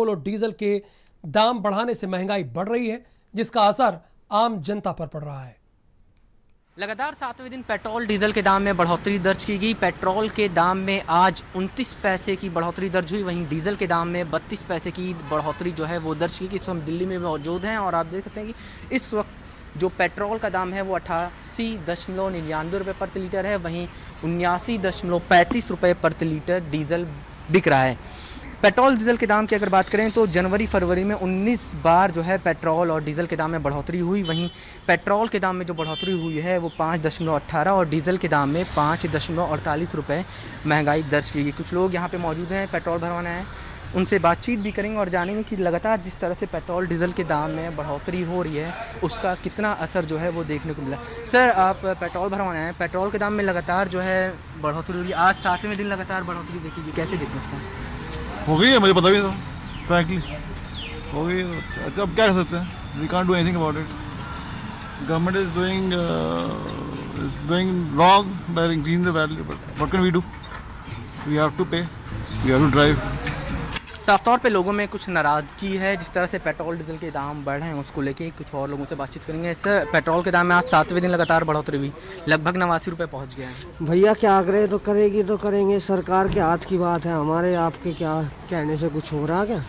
Petrol और diesel के दाम बढ़ाने से महंगाई बढ़ रही है, जिसका असर आम जनता पर पड़ रहा है। लगातार 7वें दिन पेट्रोल डीजल के दाम में बढ़ोतरी दर्ज की गई। पेट्रोल के दाम में आज 29 पैसे की बढ़ोतरी दर्ज हुई, वहीं डीजल के दाम में 32 पैसे की बढ़ोतरी जो है वो दर्ज की गई। इस वक्त हम दिल्ली में मौजूद हैं और आप देख सकते हैं कि इस वक्त जो पेट्रोल का दाम है वो 88.99 रुपये प्रति लीटर है, वहीं 79.35 रुपये प्रति लीटर डीजल बिक रहा है। पेट्रोल डीजल के दाम की अगर बात करें तो जनवरी फरवरी में 19 बार जो है पेट्रोल और डीजल के दाम में बढ़ोतरी हुई। वहीं पेट्रोल के दाम में जो बढ़ोतरी हुई है वो 5.18 और डीजल के दाम में 5.48 रुपये महंगाई दर्ज की गई। कुछ लोग यहाँ पे मौजूद हैं, पेट्रोल भरवाने आए, उनसे बातचीत भी करेंगे और जानेंगे कि लगातार जिस तरह से पेट्रोल डीजल के दाम में बढ़ोतरी हो रही है उसका कितना असर जो है वो देखने को मिला। सर, आप पेट्रोल भरवाने आए, पेट्रोल के दाम में लगातार जो है बढ़ोतरी हो रही है, आज 7वें दिन लगातार बढ़ोतरी देखी जी, कैसे देखना उसको? हो गई है, मुझे पता भी था, फ्रैंकली हो गई है। अच्छा, अब क्या कर सकते हैं, we can't do anything about it. Government is doing wrong by increasing the value, but what can we do, we have to pay, we have to drive. साफ तौर पे लोगों में कुछ नाराज़गी है जिस तरह से पेट्रोल डीजल के दाम बढ़ रहे हैं, उसको लेके कुछ और लोगों से बातचीत करेंगे। सर, पेट्रोल के दाम में आज 7वें दिन लगातार बढ़ोतरी हुई, लगभग 89 रुपये पहुँच गया है। भैया क्या आग्रह तो करेगी तो करेंगे, सरकार के हाथ की बात है, हमारे आपके क्या कहने से कुछ हो रहा क्या?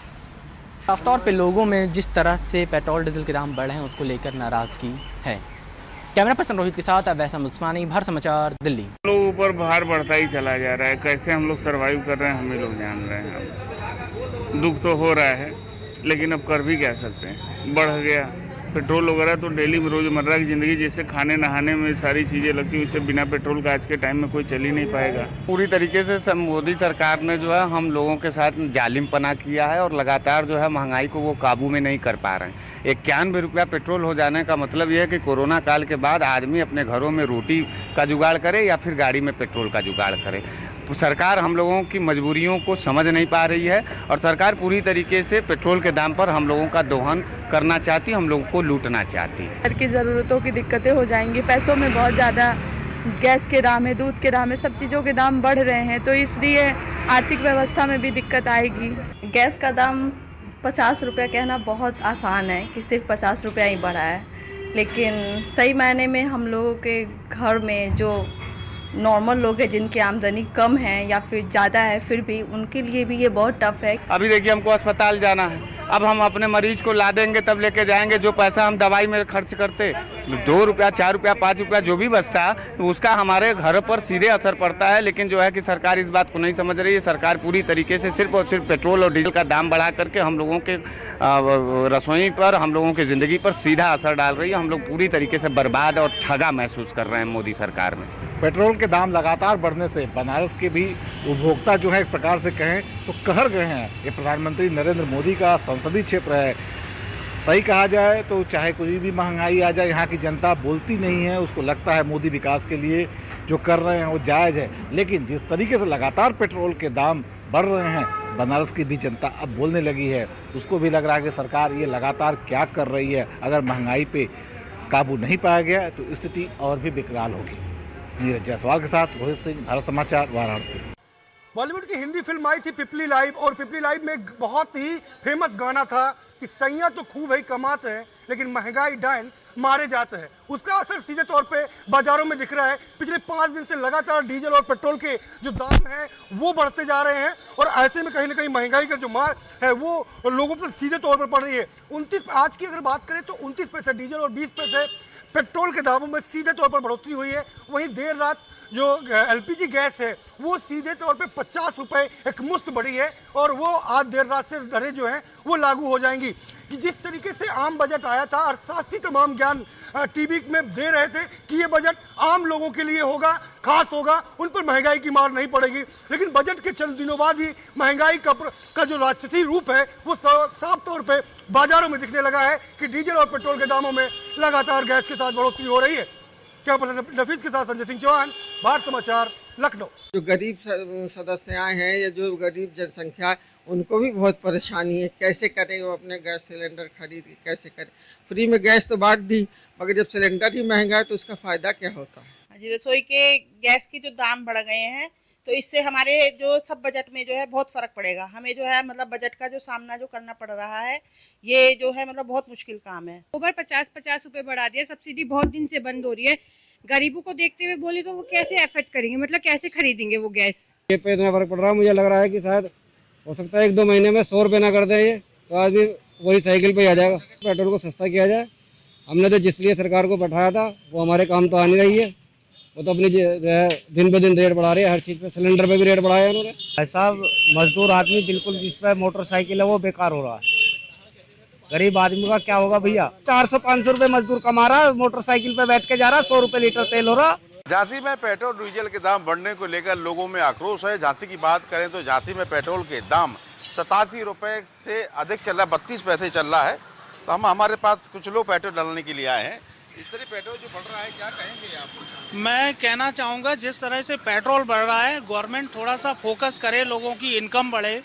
साफ तौर पे लोगों में जिस तरह से पेट्रोल डीजल के दाम बढ़े हैं उसको लेकर नाराज़गी है। कैमरा पर्सन रोहित के साथ वैसम उस्मानी, भारत समाचार, दिल्ली। लोगों पर भार बढ़ता ही चला जा रहा है, कैसे हम लोग सर्वाइव कर रहे हैं हम ही लोग जान रहे हैं। दुख तो हो रहा है लेकिन अब कर भी क्या सकते हैं, बढ़ गया पेट्रोल वगैरह तो डेली रोज़मर्रा की ज़िंदगी जैसे खाने नहाने में सारी चीज़ें लगती हैं, उससे बिना पेट्रोल का आज के टाइम में कोई चल ही नहीं पाएगा। पूरी तरीके से मोदी सरकार ने जो है हम लोगों के साथ जालिमपना किया है और लगातार जो है महंगाई को वो काबू में नहीं कर पा रहे हैं। 91 रुपया पेट्रोल हो जाने का मतलब ये है कि कोरोना काल के बाद आदमी अपने घरों में रोटी का जुगाड़ करे या फिर गाड़ी में पेट्रोल का जुगाड़ करे। सरकार हम लोगों की मजबूरियों को समझ नहीं पा रही है और सरकार पूरी तरीके से पेट्रोल के दाम पर हम लोगों का दोहन करना चाहती है, हम लोगों को लूटना चाहती है। घर की ज़रूरतों की दिक्कतें हो जाएंगी, पैसों में बहुत ज़्यादा गैस के दाम है, दूध के दाम है, सब चीज़ों के दाम बढ़ रहे हैं, तो इसलिए आर्थिक व्यवस्था में भी दिक्कत आएगी। गैस का दाम 50 रुपये कहना बहुत आसान है कि सिर्फ 50 रुपया ही बढ़ा है, लेकिन सही मायने में हम लोगों के घर में जो नॉर्मल लोग हैं जिनकी आमदनी कम है या फिर ज़्यादा है, फिर भी उनके लिए भी ये बहुत टफ है। अभी देखिए हमको अस्पताल जाना है, अब हम अपने मरीज को ला देंगे तब लेके जाएंगे, जो पैसा हम दवाई में खर्च करते 2 रुपया 4 रुपया 5 रुपया जो भी बचता है उसका हमारे घर पर सीधे असर पड़ता है। लेकिन जो है कि सरकार इस बात को नहीं समझ रही है। सरकार पूरी तरीके से सिर्फ और सिर्फ पेट्रोल और डीजल का दाम बढ़ा करके हम लोगों के रसोई पर, हम लोगों की ज़िंदगी पर सीधा असर डाल रही है। हम लोग पूरी तरीके से बर्बाद और ठगा महसूस कर रहे हैं मोदी सरकार में। पेट्रोल के दाम लगातार बढ़ने से बनारस के भी उपभोक्ता जो है एक प्रकार से कहें तो कहर गए हैं। ये प्रधानमंत्री नरेंद्र मोदी का संसदीय क्षेत्र है। सही कहा जाए तो चाहे कोई भी महंगाई आ जाए, यहाँ की जनता बोलती नहीं है, उसको लगता है मोदी विकास के लिए जो कर रहे हैं वो जायज़ है। लेकिन जिस तरीके से लगातार पेट्रोल के दाम बढ़ रहे हैं, बनारस की भी जनता अब बोलने लगी है। उसको भी लग रहा है कि सरकार ये लगातार क्या कर रही है। अगर महंगाई पे काबू नहीं पाया गया तो स्थिति और भी बेकरार होगी। नीरज जायसवाल के साथ रोहित सिंह, भारत समाचार, वाराणसी। बॉलीवुड की हिंदी फिल्म आई थी पिपली लाइव, और पिपली लाइव में एक बहुत ही फेमस गाना था कि सैया तो खूब ही कमाते हैं लेकिन महंगाई डायन मारे जाते हैं। उसका असर सीधे तौर पे बाजारों में दिख रहा है। पिछले 5 दिन से लगातार डीजल और पेट्रोल के जो दाम हैं वो बढ़ते जा रहे हैं और ऐसे में कहीं ना कहीं महंगाई का जो मार है वो लोगों पर सीधे तौर पर पड़ रही है। 29 आज की अगर बात करें तो 29 पैसे डीजल और 20 पैसे पेट्रोल के दामों में सीधे तौर पर बढ़ोतरी हुई है। वहीं देर रात जो एलपीजी गैस है वो सीधे तौर पे 50 रुपए एक मुश्त बढ़ी है और वो आज देर रात से दरें जो हैं वो लागू हो जाएंगी। कि जिस तरीके से आम बजट आया था, अर्थशास्त्री तमाम ज्ञान टीवी में दे रहे थे कि ये बजट आम लोगों के लिए होगा, खास होगा, उन पर महंगाई की मार नहीं पड़ेगी, लेकिन बजट के चंद दिनों बाद ही महंगाई का जो राक्षसी रूप है वो साफ तौर पे बाजारों में दिखने लगा है कि डीजल और पेट्रोल के दामों में लगातार गैस के साथ बढ़ोतरी हो रही है। क्या नफीस के साथ संजय सिंह चौहान, भारत समाचार, लखनऊ। जो गरीब सदस्याएं हैं या जो गरीब जनसंख्या है उनको भी बहुत परेशानी है, कैसे करें वो अपने गैस सिलेंडर खरीद के कैसे करें। फ्री में गैस तो बांट दी, मगर जब सिलेंडर ही महंगा है तो उसका फ़ायदा क्या होता है। जी, रसोई के गैस के जो दाम बढ़ गए हैं तो इससे हमारे जो सब बजट में जो है बहुत फर्क पड़ेगा। हमें जो है मतलब बजट का जो सामना जो करना पड़ रहा है, ये जो है मतलब बहुत मुश्किल काम है। ओवर 50-50 रुपए बढ़ा दिया, सब्सिडी बहुत दिन से बंद हो रही है। गरीबों को देखते हुए बोले तो वो कैसे एफर्ट करेंगे, मतलब कैसे खरीदेंगे वो गैस। ये पे इतना फर्क पड़ रहा है, मुझे लग रहा है कि शायद हो सकता है 1-2 महीने में 100 रुपये ना कर दें ये, तो आज भी वही साइकिल पे आ जाएगा। पेट्रोल को सस्ता किया जाए। हमने तो जिस लिए सरकार को बैठाया था वो हमारे काम तो आ नहीं रही है। वो तो अपनी दिन ब दिन रेट बढ़ा रही है, हर चीज़ पे, सिलेंडर पे भी रेट बढ़ाया उन्होंने। ऐसा मजदूर आदमी बिल्कुल जिस पे मोटरसाइकिल है वो बेकार हो रहा है। गरीब आदमी का क्या होगा भैया? 400-500 रुपये मजदूर कमा रहा है, मोटरसाइकिल पे बैठ के जा रहा है, 100 रुपये लीटर तेल हो रहा। झांसी में पेट्रोल डीजल के दाम बढ़ने को लेकर लोगों में आक्रोश है। झांसी की बात करें तो झांसी में पेट्रोल के दाम 87 रुपये से अधिक चल रहा है, 32 पैसे चल रहा है। तो हमारे पास कुछ लोग पेट्रोल डालने के लिए आए हैं। इस तरह पेट्रोल जो बढ़ रहा है, क्या कहेंगे आप? मैं कहना चाहूँगा जिस तरह से पेट्रोल बढ़ रहा है, गवर्नमेंट थोड़ा सा फोकस करे, लोगों की इनकम बढ़े,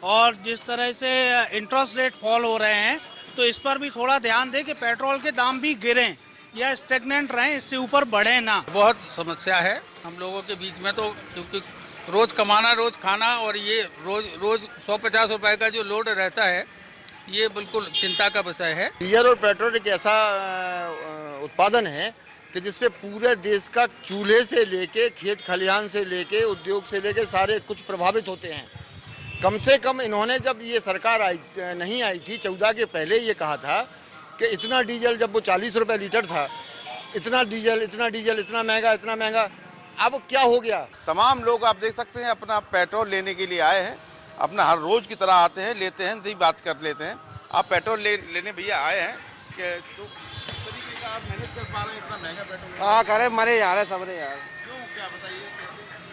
और जिस तरह से इंटरेस्ट रेट फॉल हो रहे हैं तो इस पर भी थोड़ा ध्यान दे कि पेट्रोल के दाम भी गिरें या स्टेगनेंट रहें, इससे ऊपर बढ़े ना। बहुत समस्या है हम लोगों के बीच में, तो क्योंकि रोज कमाना रोज खाना, और ये रोज 150 रुपए का जो लोड रहता है, ये बिल्कुल चिंता का विषय है। डीजल और पेट्रोल एक ऐसा उत्पादन है कि जिससे पूरे देश का चूल्हे से लेके खेत खलिहान से लेके उद्योग से लेके सारे कुछ प्रभावित होते हैं। कम से कम इन्होंने जब ये सरकार नहीं आई थी 14 के पहले ये कहा था कि इतना डीजल, जब वो 40 रुपये लीटर था, इतना डीजल इतना महंगा, अब क्या हो गया? तमाम लोग आप देख सकते हैं अपना पेट्रोल लेने के लिए आए हैं, अपना हर रोज की तरह आते हैं, लेते हैं, सही बात कर लेते हैं। आप पेट्रोल लेने भैया आए हैं कि तो तरीके का आप मैनेज कर पा रहे हैं इतना महंगा पेट्रोल? हाँ करे, मरे यार है सबरे यार। क्यों, क्या बताइए?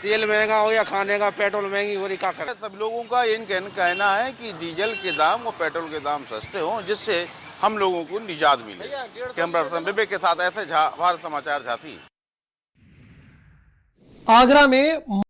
तेल महंगा हो गया, खाने का, पेट्रोल महंगी हो रही, क्या करें? सब लोगों का ये कहना है कि डीजल के दाम और पेट्रोल के दाम सस्ते हों, जिससे हम लोगों को निजात मिले। कैमरा पर्सन विवेक के साथ ऐसे भारत समाचार झांसी। आगरा में